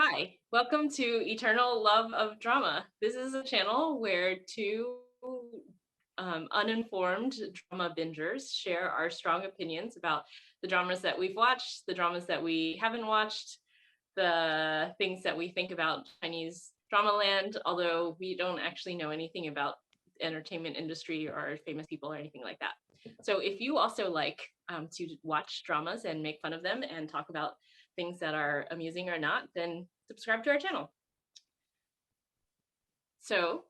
Hi, welcome to Eternal Love of Drama. This is a channel where two uninformed drama bingers share our strong opinions about the dramas that we've watched, the dramas that we haven't watched, the things that we think about Chinese drama land, although we don't actually know anything about the entertainment industry or famous people or anything like that. So if you also like to watch dramas and make fun of them and talk about things that are amusing or not, then subscribe to our channel. So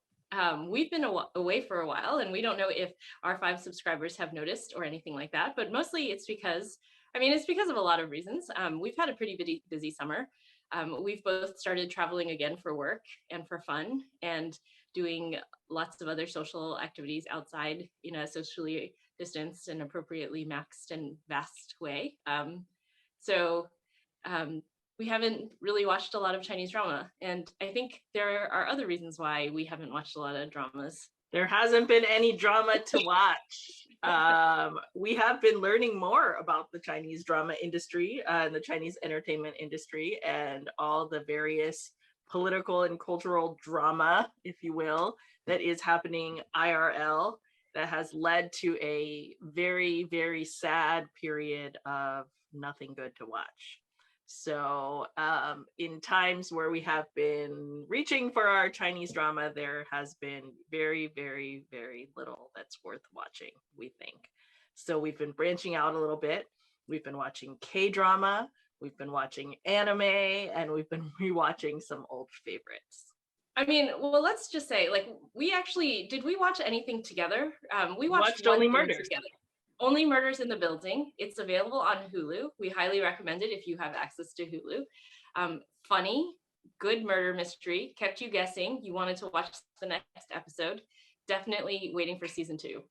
we've been away for a while, and we don't know if our 5 subscribers have noticed or anything like that, but mostly it's because, it's because of a lot of reasons. We've had a pretty busy summer. We've both started traveling again for work and for fun and doing lots of other social activities outside in a socially distanced and appropriately maxed and vast way. So we haven't really watched a lot of Chinese drama. And I think there are other reasons why we haven't watched a lot of dramas. There hasn't been any drama to watch. We have been learning more about the Chinese drama industry and the Chinese entertainment industry and all the various political and cultural drama, if you will, that is happening IRL that has led to a very sad period of nothing good to watch. So in times where we have been reaching for our Chinese drama, there has been very little that's worth watching, we think. So we've been branching out a little bit. We've been watching K-drama, we've been watching anime, and we've been rewatching some old favorites. Well, let's just say, did we watch anything together? We watched Only Murders together. Only Murders in the Building. It's available on Hulu. We highly recommend it if you have access to Hulu. Funny, good murder mystery, kept you guessing. You wanted to watch the next episode. Definitely waiting for season 2.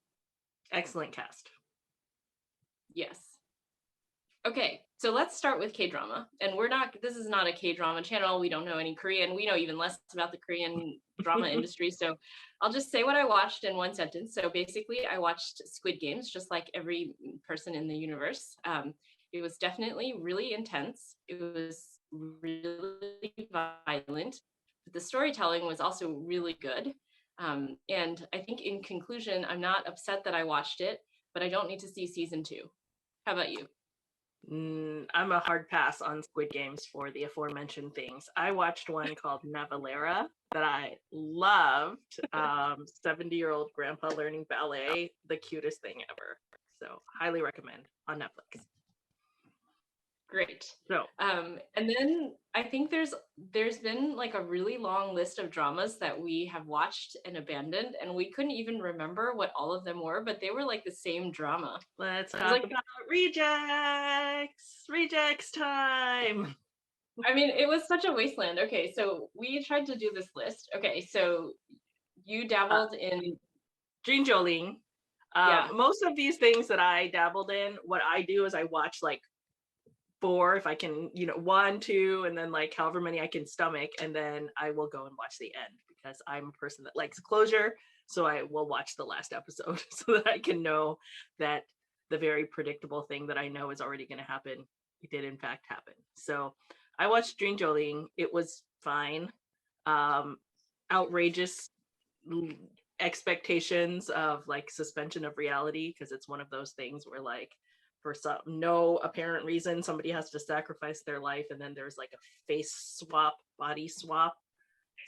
Excellent cast. Yes. Okay, so let's start with K-drama. And this is not a K-drama channel. We don't know any Korean. We know even less about the Korean drama industry. So I'll just say what I watched in one sentence. So basically, I watched Squid Games, just like every person in the universe. It was definitely really intense. It was really violent. But the storytelling was also really good. And I think in conclusion, I'm not upset that I watched it, but I don't need to see season 2. How about you? I'm a hard pass on Squid Games for the aforementioned things. I watched one called Navalera that I loved. 70-year-old grandpa learning ballet, the cutest thing ever. So highly recommend on Netflix. Great. So, and then I think there's been like a really long list of dramas that we have watched and abandoned, and we couldn't even remember what all of them were, but they were like the same drama. Let's talk about rejects. Rejects time. It was such a wasteland. Okay, so we tried to do this list. Okay, so you dabbled in Jean Joling. Most of these things that I dabbled in, what I do is I watch like 4 if I can, 1, 2, and then like however many I can stomach, and then I will go and watch the end because I'm a person that likes closure. So I will watch the last episode so that I can know that the very predictable thing that I know is already going to happen, it did in fact happen. So I watched Dream Joling. It was fine. Outrageous expectations of like suspension of reality, because it's one of those things where like for no apparent reason somebody has to sacrifice their life, and then there's like a face swap, body swap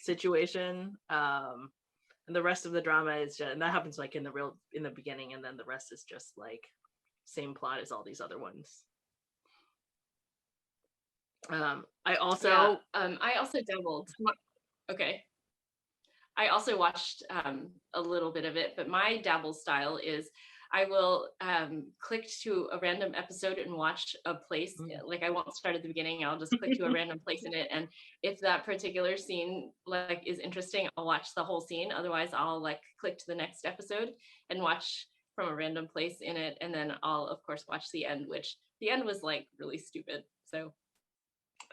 situation, and the rest of the drama is just, and that happens like in the beginning, and then the rest is just like same plot as all these other ones. I also dabbled. Okay. I also watched a little bit of it, but my dabble style is I will click to a random episode and watch a place. Like I won't start at the beginning. I'll just click to a random place in it, and if that particular scene like is interesting, I'll watch the whole scene. Otherwise, I'll like click to the next episode and watch from a random place in it, and then I'll of course watch the end, which the end was like really stupid. So,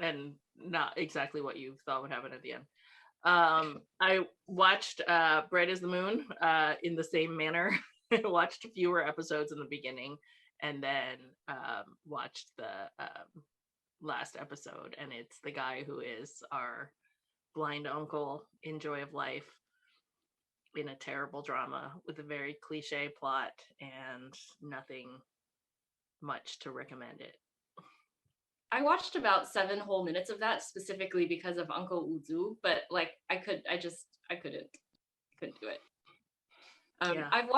and not exactly what you thought would happen at the end. I watched Bright as the Moon in the same manner. I watched fewer episodes in the beginning, and then watched the last episode, and it's the guy who is our blind uncle in Joy of Life in a terrible drama with a very cliche plot and nothing much to recommend it. I watched about 7 whole minutes of that specifically because of Uncle Uzu, but like I couldn't do it. Yeah. I've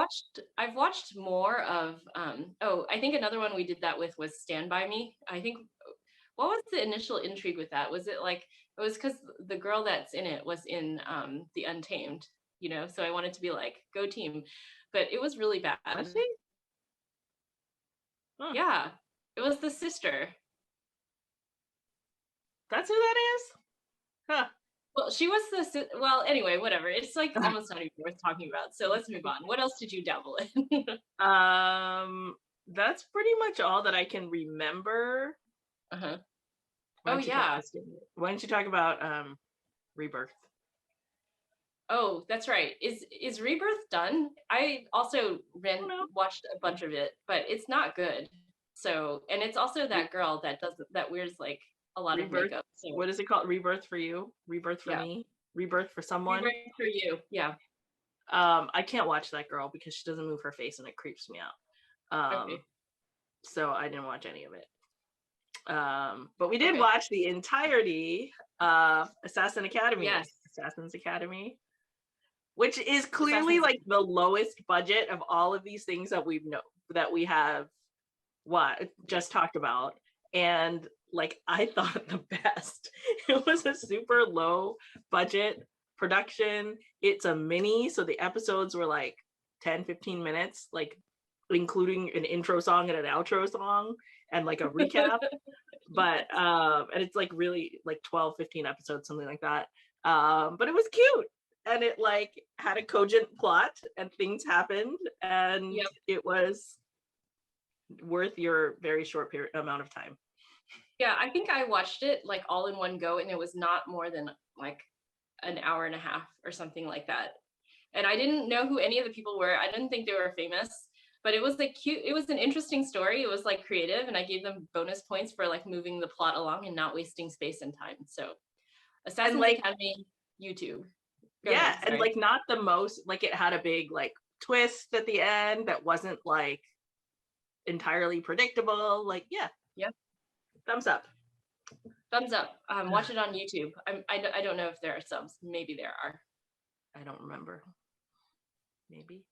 watched more of I think another one we did that with was Stand By Me. I think what was the initial intrigue with that? Was it like it was because the girl that's in it was in The Untamed, you know, so I wanted to be like, go team. But it was really bad. Was she? Huh. Yeah. It was the sister. That's who that is? Huh. Well, she was well, anyway, whatever. It's like almost not even worth talking about. So let's move on. What else did you dabble in? That's pretty much all that I can remember. Uh-huh. Why don't you talk about Rebirth? Oh, that's right. Is Rebirth done? I also watched a bunch of it, but it's not good. So, and it's also that girl that wears like a lot of makeup. So. What is it called? Rebirth for you? Rebirth for me? Rebirth for someone? Rebirth for you. Yeah. I can't watch that girl because she doesn't move her face and it creeps me out. Okay. So I didn't watch any of it. But we did watch the entirety of Assassin's Academy. Yes. Assassin's Academy, which is clearly like the lowest budget of all of these things that we have just talked about. And like, I thought the best. It was a super low budget production. It's a mini, so the episodes were like 10-15 minutes, like including an intro song and an outro song and like a recap. But and it's like really like 12-15 episodes, something like that. But it was cute, and it like had a cogent plot and things happened, and it was worth your very short amount of time. Yeah, I think I watched it like all in one go, and it was not more than like an hour and a half or something like that. And I didn't know who any of the people were. I didn't think they were famous, but it was like cute. It was an interesting story. It was like creative, and I gave them bonus points for like moving the plot along and not wasting space and time. So Assassin's Academy YouTube. Go ahead, and like not the most, like it had a big like twist at the end that wasn't like entirely predictable. Like thumbs up. Watch it on YouTube. I don't know if there are subs. Maybe there are. I don't remember. Maybe.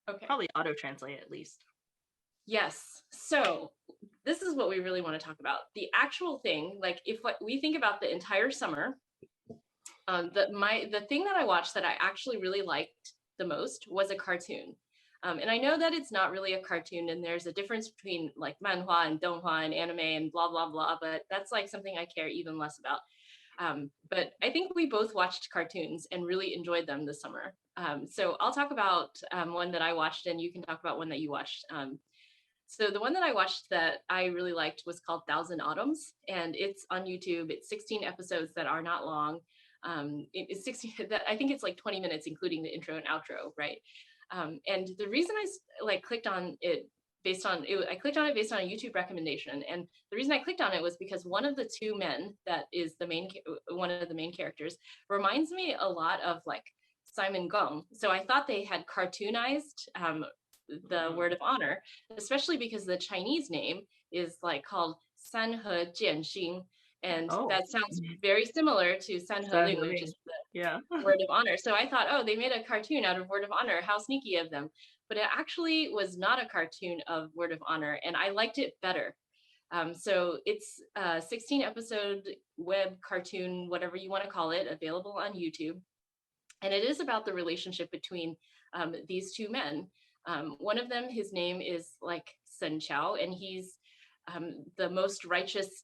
Okay. Probably auto translate at least. Yes. So this is what we really want to talk about. The actual thing, like if what we think about the entire summer, the thing that I watched that I actually really liked the most was a cartoon. And I know that it's not really a cartoon, and there's a difference between like manhwa and donghua and anime and blah, blah, blah, but that's like something I care even less about. But I think we both watched cartoons and really enjoyed them this summer. So I'll talk about one that I watched, and you can talk about one that you watched. So the one that I watched that I really liked was called 1,000 Autumns, and it's on YouTube. It's 16 episodes that are not long. It's 16, I think it's like 20 minutes, including the intro and outro, right? And the reason I clicked on it based on a YouTube recommendation. And the reason I clicked on it was because one of the two men that is one of the main characters reminds me a lot of like Simon Gong. So I thought they had cartoonized the Word of Honor, especially because the Chinese name is like called San He Jianxing. And that sounds very similar to San He Ling, which is the Word of Honor. So I thought, they made a cartoon out of Word of Honor. How sneaky of them. But it actually was not a cartoon of Word of Honor, and I liked it better. So it's a 16 episode web cartoon, whatever you want to call it, available on YouTube. And it is about the relationship between these two men. One of them, his name is like Sun Chao, and he's the most righteous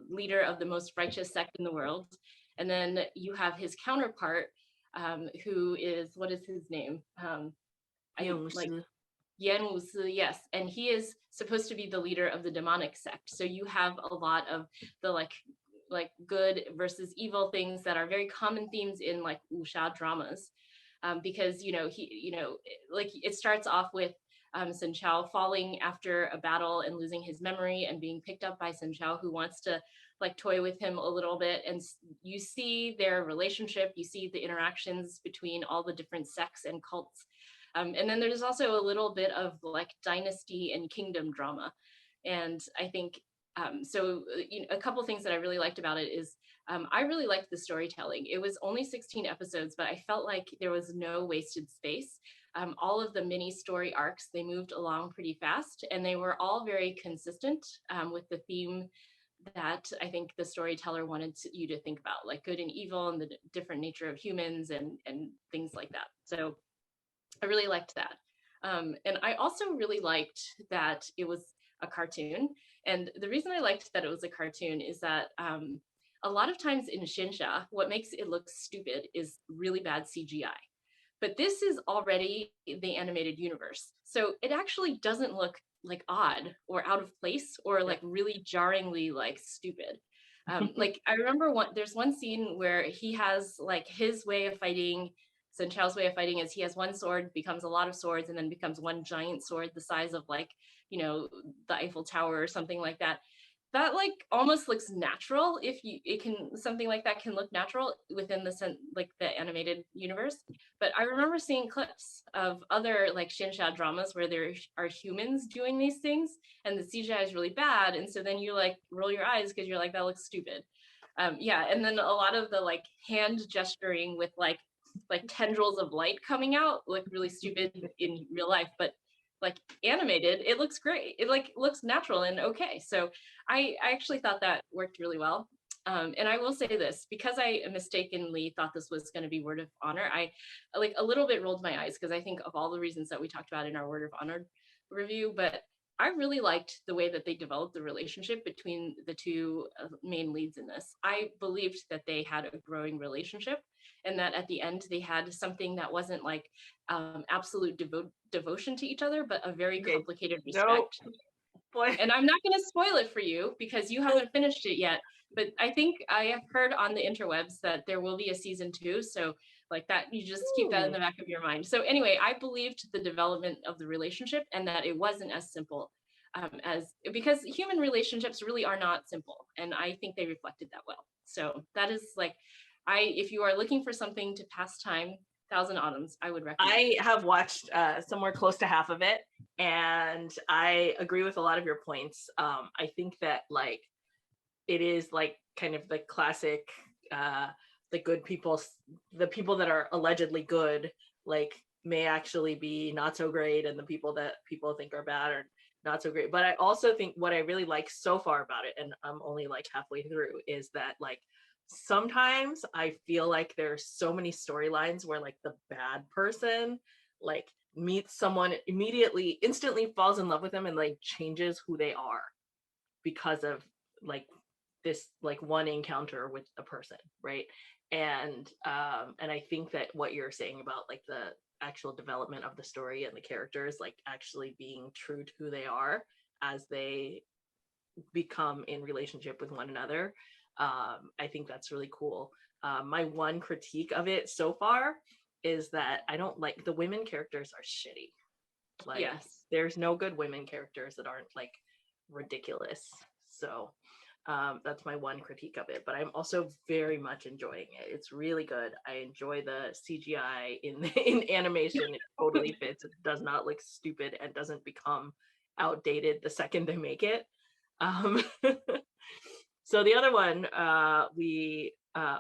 leader of the most righteous sect in the world. And then you have his counterpart, who is, what is his name? Yan Wusi, yes. And he is supposed to be the leader of the demonic sect. So you have a lot of the like good versus evil things that are very common themes in like wuxia dramas. Because, it starts off with Sun Chao falling after a battle and losing his memory and being picked up by Sun Chao, who wants to like toy with him a little bit. And you see their relationship, you see the interactions between all the different sects and cults. And then there's also a little bit of like dynasty and kingdom drama. And I think, a couple things that I really liked about it is I really liked the storytelling. It was only 16 episodes, but I felt like there was no wasted space. All of the mini story arcs, they moved along pretty fast, and they were all very consistent with the theme that I think the storyteller wanted you to think about, like good and evil and the different nature of humans and things like that. So I really liked that. And I also really liked that it was a cartoon. And the reason I liked that it was a cartoon is that a lot of times in Shinsha, what makes it look stupid is really bad CGI. But this is already the animated universe. So it actually doesn't look like odd or out of place or like really jarringly like stupid. Like I remember there's one scene where he has like his way of fighting. Sun Chao's way of fighting is he has one sword, becomes a lot of swords, and then becomes one giant sword the size of like, the Eiffel Tower or something like that. That like almost looks natural something like that can look natural within the animated universe. But I remember seeing clips of other like Shinsha dramas where there are humans doing these things and the CGI is really bad. And so then you like roll your eyes because you're like, that looks stupid. And then a lot of the like hand gesturing with like tendrils of light coming out look really stupid in real life, but like animated, it looks great. It like looks natural and okay. So I actually thought that worked really well. And I will say this, because I mistakenly thought this was going to be Word of Honor, I like a little bit rolled my eyes because I think of all the reasons that we talked about in our Word of Honor review, but I really liked the way that they developed the relationship between the two main leads in this. I believed that they had a growing relationship and that at the end they had something that wasn't like absolute devotion to each other, but a very complicated respect. Boy. And I'm not going to spoil it for you because you haven't finished it yet, but I think I have heard on the interwebs that there will be a season 2. So like that, you just keep that in the back of your mind. So anyway, I believed the development of the relationship and that it wasn't as simple because human relationships really are not simple. And I think they reflected that well. So that is like, if you are looking for something to pass time, Thousand Autumns, I would recommend. I have watched somewhere close to half of it, and I agree with a lot of your points. I think that like it is like kind of the classic, the good people, the people that are allegedly good, like may actually be not so great, and the people that people think are bad are not so great. But I also think what I really like so far about it, and I'm only like halfway through, is that like sometimes I feel like there's so many storylines where like the bad person like meets someone instantly falls in love with them and like changes who they are because of like this like one encounter with a person, right? And I think that what you're saying about like the actual development of the story and the characters like actually being true to who they are as they become in relationship with one another, I think that's really cool. My one critique of it so far is that I don't like the women characters are shitty. Like, yes, there's no good women characters that aren't like ridiculous. So that's my one critique of it. But I'm also very much enjoying it. It's really good. I enjoy the CGI in animation. It totally fits. It does not look stupid and doesn't become outdated the second they make it. So the other one we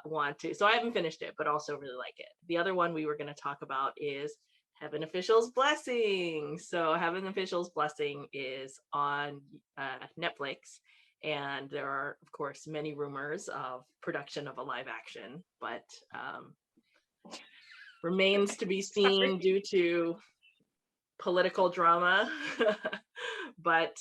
want to, so I haven't finished it, but also really like it. The other one we were going to talk about is Heaven Official's Blessing. So Heaven Official's Blessing is on Netflix, and there are, of course, many rumors of production of a live action, but remains to be seen due to political drama. But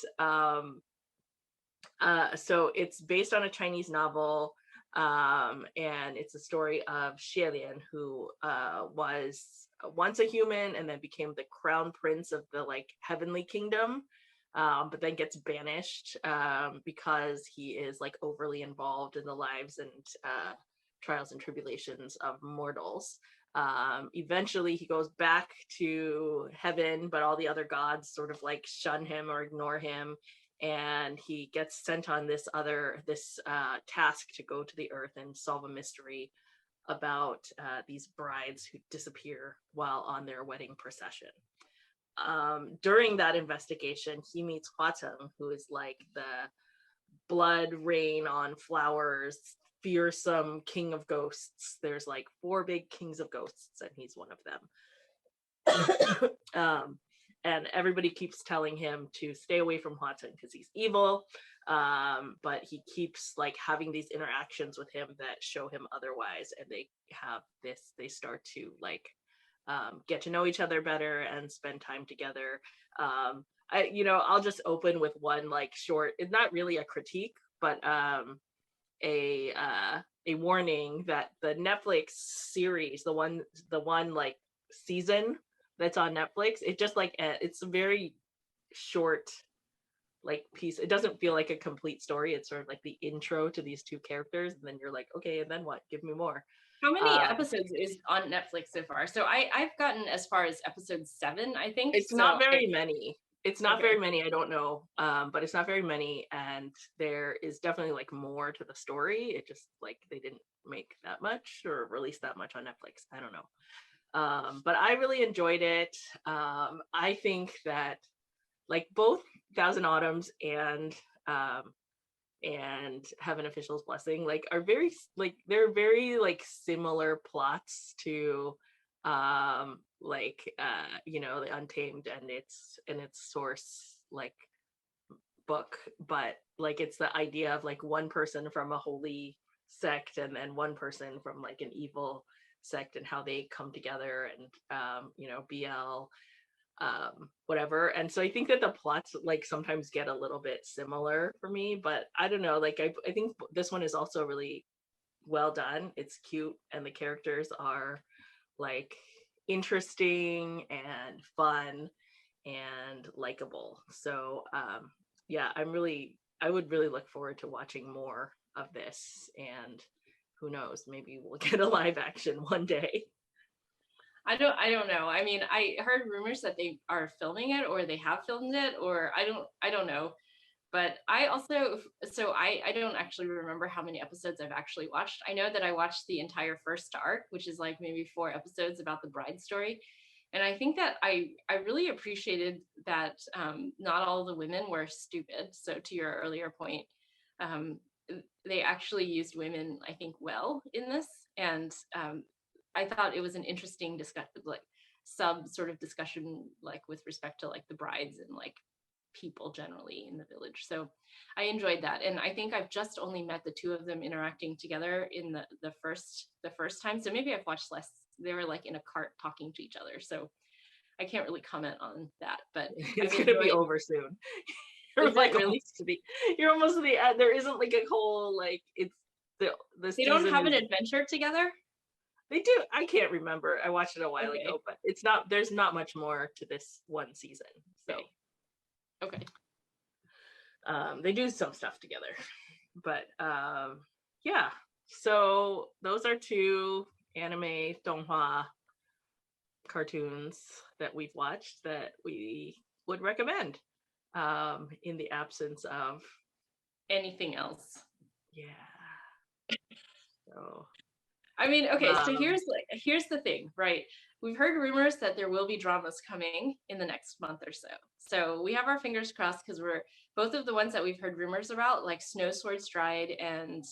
so it's based on a Chinese novel, and it's a story of Xielian, who was once a human and then became the crown prince of the like heavenly kingdom, but then gets banished because he is like overly involved in the lives and trials and tribulations of mortals. Eventually he goes back to heaven, but all the other gods sort of like shun him or ignore him, and he gets sent on this task to go to the earth and solve a mystery about these brides who disappear while on their wedding procession. During that investigation, he meets Huateng, who is like the blood rain on flowers, fearsome king of ghosts. There's like 4 big kings of ghosts, and he's one of them. And everybody keeps telling him to stay away from Huateng because he's evil. But he keeps like having these interactions with him that show him otherwise, and they start to like get to know each other better and spend time together. I'll just open with one like short, it's not really a critique, but a warning that the Netflix series, the one like season that's on Netflix, it just like it's a very short like piece. It doesn't feel like a complete story. It's sort of like the intro to these 2 characters, and then you're like, okay, and then what? Give me more. How many episodes is on Netflix so far? So I've gotten as far as episode 7, I think. It's not very many. It's not very many. I don't know, but it's not very many, and there is definitely like more to the story. It just like they didn't make that much or release that much on Netflix. I don't know. But I really enjoyed it. I think that like both Thousand Autumns and Heaven Official's Blessing like are very like they're very like similar plots to the Untamed and its source like book, but like it's the idea of like one person from a holy sect and then one person from like an evil sect and how they come together and BL whatever. And so I think that the plots like sometimes get a little bit similar for me, but I don't know, like I think this one is also really well done. It's cute and the characters are like interesting and fun and likable. So I would really look forward to watching more of this, and who knows, maybe we'll get a live action one day. I don't know. I mean, I heard rumors that they are filming it or they have filmed it, or I don't know. But I also, I don't actually remember how many episodes I've actually watched. I know that I watched the entire first arc, which is like maybe 4 episodes about the bride story. And I think that I really appreciated that not all the women were stupid. So to your earlier point, they actually used women, I think, well in this. And I thought it was an interesting discussion, like sort of discussion, like with respect to like the brides and like people generally in the village. So I enjoyed that. And I think I've just only met the 2 of them interacting together in the first time. So maybe I've watched less. They were like in a cart talking to each other. So I can't really comment on that, but it's going to be over soon. You're like really you're almost to the end. There isn't like a whole like it's the they don't have an adventure together. They do. I can't remember. I watched it a while ago, but it's not. There's not much more to this one season. So, okay. They do some stuff together, but yeah. So those are 2 anime donghua cartoons that we've watched that we would recommend. In the absence of anything else. Yeah. So. I mean, okay, so here's the thing, right? We've heard rumors that there will be dramas coming in the next month or so. So we have our fingers crossed because we're both of the ones that we've heard rumors about, like Snow Sword Stride and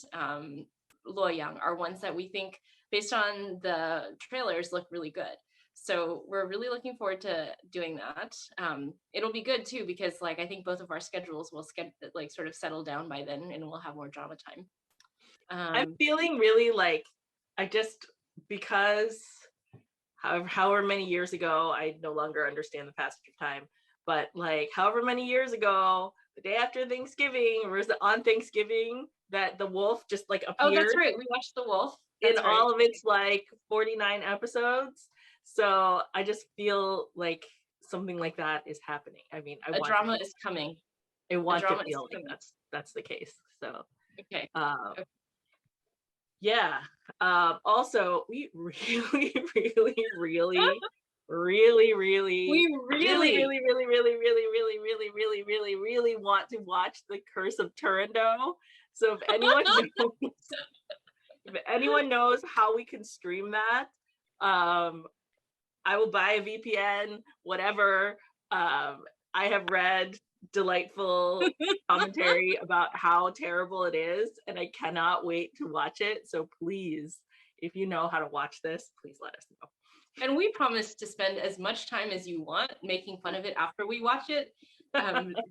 Luoyang, are ones that we think, based on the trailers, look really good. So we're really looking forward to doing that. It'll be good too because like I think both of our schedules will like sort of settle down by then, and we'll have more drama time. I'm feeling really like because however many years ago, I no longer understand the passage of time, but like however many years ago, the day after Thanksgiving, or was it on Thanksgiving, that the wolf just like appeared. Oh, that's right. We watched the wolf. That's in right. All of its like 49 episodes. So I just feel like something like that is happening. I mean, a drama is coming. I want to feel like that's the case. So okay. Yeah. Also, we really, really, really, really, really, We really, really, really, really, really, really, really, really, really, really, really want to watch The Curse of Turandot. So if anyone knows, if anyone knows how we can stream that, I will buy a VPN, whatever. I have read delightful commentary about how terrible it is, and I cannot wait to watch it. So please, if you know how to watch this, please let us know. and we promise to spend as much time as you want making fun of it after we watch it.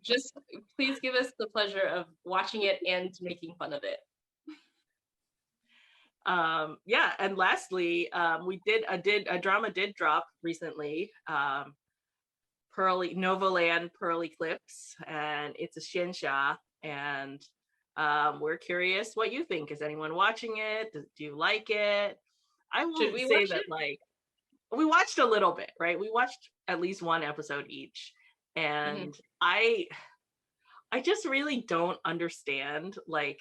Just please give us the pleasure of watching it and making fun of it. Yeah, and lastly, a drama did drop recently. Novoland Pearl Eclipse, and it's a xianxia, and we're curious what you think. Is anyone watching it? Do you like it? I Should will we say watch that it? like we watched a little bit, right? We watched at least one episode each, Mhm. and I just really don't understand like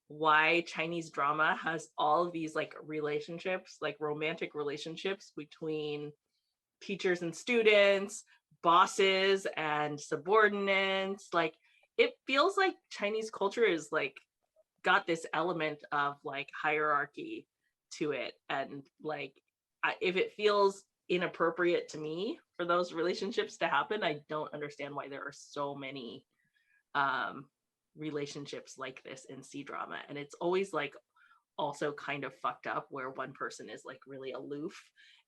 why Chinese drama has all of these like relationships, like romantic relationships between teachers and students, bosses and subordinates. Like it feels like Chinese culture is like got this element of like hierarchy to it, and like if it feels inappropriate to me for those relationships to happen, I don't understand why there are so many um relationships like this in C drama. And it's always like also kind of fucked up where one person is like really aloof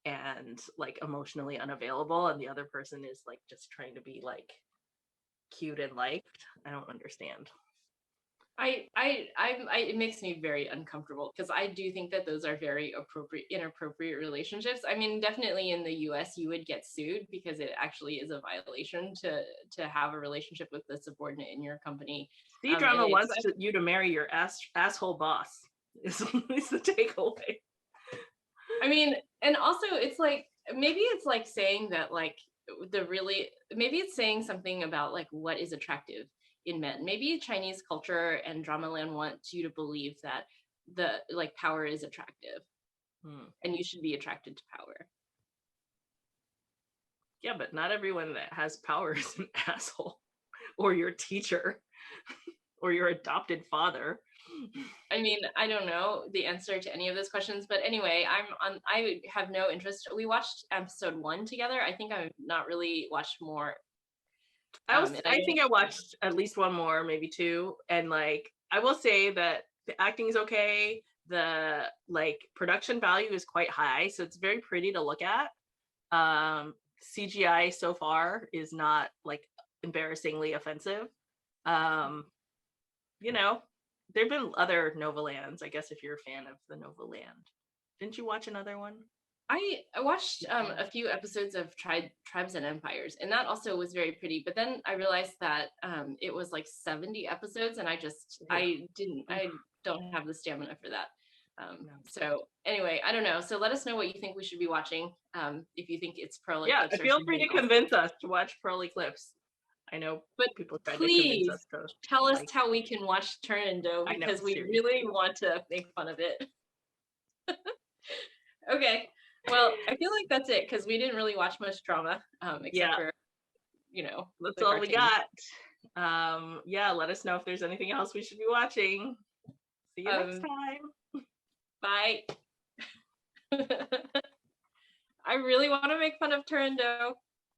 and like emotionally unavailable, and the other person is like just trying to be like cute and liked. I don't understand. It makes me very uncomfortable because I do think that those are very inappropriate relationships. I mean, definitely in the US, you would get sued because it actually is a violation to have a relationship with the subordinate in your company. C And drama it's, wants you to marry your asshole boss. Is the takeaway. I mean, and also it's like maybe it's like saying that like maybe it's saying something about like what is attractive in men. Maybe Chinese culture and Dramaland wants you to believe that the like power is attractive and you should be attracted to power. Yeah, but not everyone that has power is an asshole, or your teacher, or your adopted father. I mean, I don't know the answer to any of those questions, but anyway, I have no interest. We watched episode 1 together. I think I've not really watched more. I think I watched at least one more, maybe two, and like I will say that the acting is okay. The like production value is quite high, so it's very pretty to look at. CGI so far is not like embarrassingly offensive. Um, you know, there've been other Novalands, I guess, if you're a fan of the Novaland. Didn't you watch another one? I watched a few episodes of Tribes and Empires, and that also was very pretty. But then I realized that it was like 70 episodes, and I don't have the stamina for that. No. So anyway, I don't know. So let us know what you think we should be watching. If you think it's Pearl Yeah, Eclipse or feel free something to else. convince us to watch Pearl Eclipse. I know But people tried to convince please us to tell us like, how we can watch Turandot I know, because we seriously. really want to make fun of it. Okay. Well, I feel like that's it because we didn't really watch much drama, except for, That's the all we cartoons. got. Yeah, let us know if there's anything else we should be watching. See you next time. Bye. I really want to make fun of Turandot.